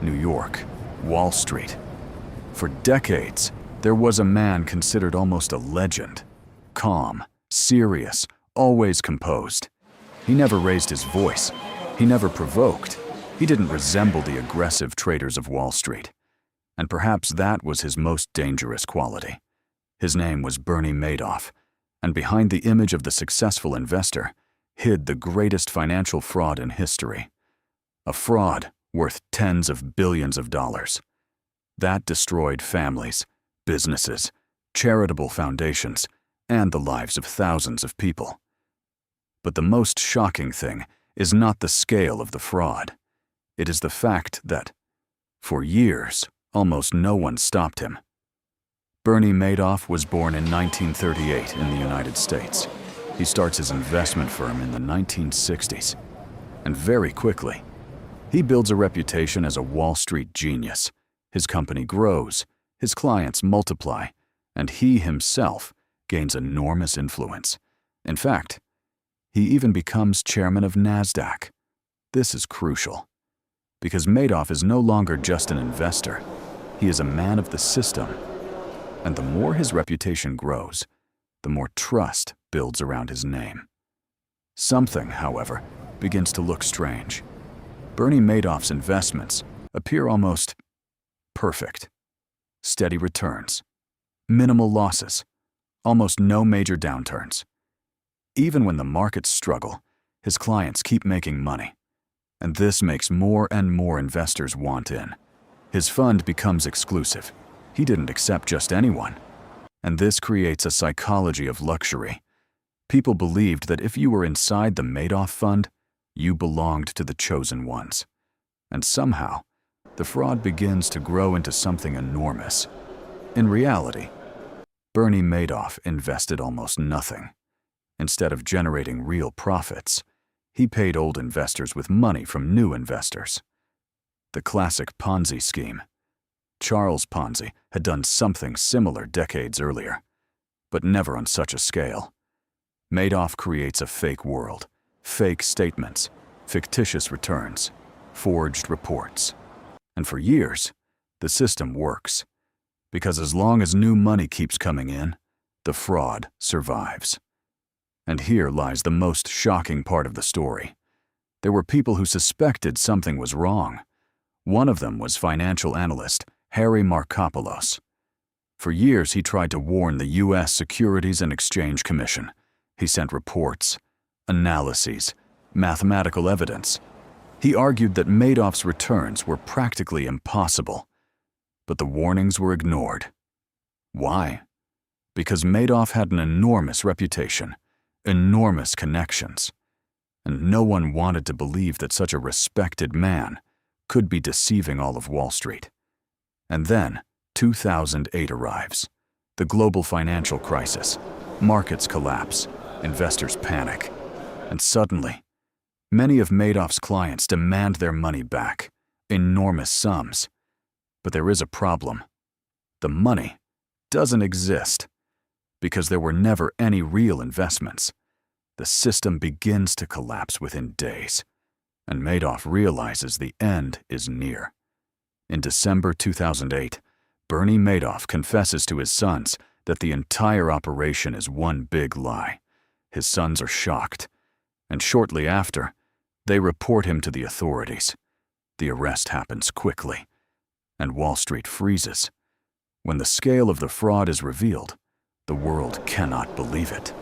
New York, Wall Street. For decades, there was a man considered almost a legend. Calm, serious, always composed. He never raised his voice. He never provoked. He didn't resemble the aggressive traders of Wall Street. And perhaps that was his most dangerous quality. His name was Bernie Madoff, and behind the image of the successful investor hid the greatest financial fraud in history. A fraud worth tens of billions of dollars. That destroyed families, businesses, charitable foundations, and the lives of thousands of people. But the most shocking thing is not the scale of the fraud. It is the fact that, for years, almost no one stopped him. Bernie Madoff was born in 1938 in the United States. He starts his investment firm in the 1960s. And very quickly, he builds a reputation as a Wall Street genius. His company grows, his clients multiply, and he himself gains enormous influence. In fact, he even becomes chairman of NASDAQ. This is crucial, because Madoff is no longer just an investor. He is a man of the system. And the more his reputation grows, the more trust builds around his name. Something, however, begins to look strange. Bernie Madoff's investments appear almost perfect. Steady returns, minimal losses, almost no major downturns. Even when the markets struggle, his clients keep making money. And this makes more and more investors want in. His fund becomes exclusive. He didn't accept just anyone. And this creates a psychology of luxury. People believed that if you were inside the Madoff fund, you belonged to the chosen ones. And somehow, the fraud begins to grow into something enormous. In reality, Bernie Madoff invested almost nothing. Instead of generating real profits, he paid old investors with money from new investors. The classic Ponzi scheme. Charles Ponzi had done something similar decades earlier, but never on such a scale. Madoff creates a fake world, fake statements, fictitious returns, forged reports. And for years, the system works, because as long as new money keeps coming in, the fraud survives. And here lies the most shocking part of the story. There were people who suspected something was wrong. One of them was financial analyst Harry Markopolos. For years, he tried to warn the U.S. Securities and Exchange Commission. He sent reports, analyses, mathematical evidence. He argued that Madoff's returns were practically impossible. But the warnings were ignored. Why? Because Madoff had an enormous reputation, enormous connections, and no one wanted to believe that such a respected man could be deceiving all of Wall Street. And then, 2008 arrives. The global financial crisis. Markets collapse. Investors panic. And suddenly, many of Madoff's clients demand their money back. Enormous sums. But there is a problem. The money doesn't exist because there were never any real investments. The system begins to collapse within days, and Madoff realizes the end is near. In December 2008, Bernie Madoff confesses to his sons that the entire operation is one big lie. His sons are shocked, and shortly after, they report him to the authorities. The arrest happens quickly, and Wall Street freezes. When the scale of the fraud is revealed, the world cannot believe it.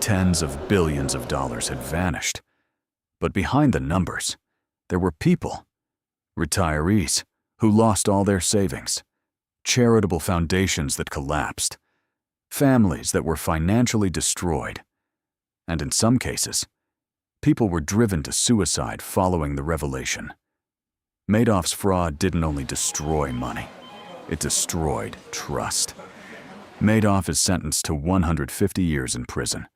Tens of billions of dollars had vanished. But behind the numbers, there were people, retirees, who lost all their savings, charitable foundations that collapsed, families that were financially destroyed, and in some cases, people were driven to suicide following the revelation. Madoff's fraud didn't only destroy money, it destroyed trust. Madoff is sentenced to 150 years in prison,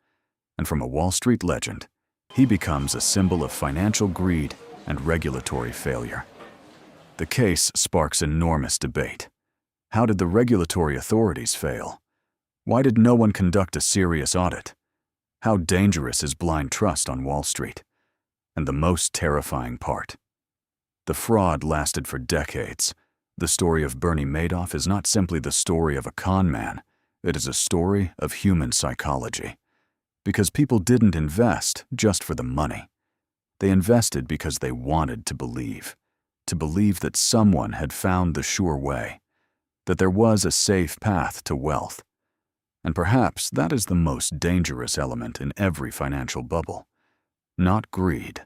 and from a Wall Street legend, he becomes a symbol of financial greed and regulatory failure. The case sparks enormous debate. How did the regulatory authorities fail? Why did no one conduct a serious audit? How dangerous is blind trust on Wall Street? And the most terrifying part, The fraud lasted for decades. The story of Bernie Madoff is not simply the story of a con man. It is a story of human psychology. Because people didn't invest just for the money. They invested because they wanted to believe that someone had found the sure way, that there was a safe path to wealth. And perhaps that is the most dangerous element in every financial bubble. Not greed,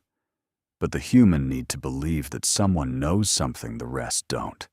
but the human need to believe that someone knows something the rest don't.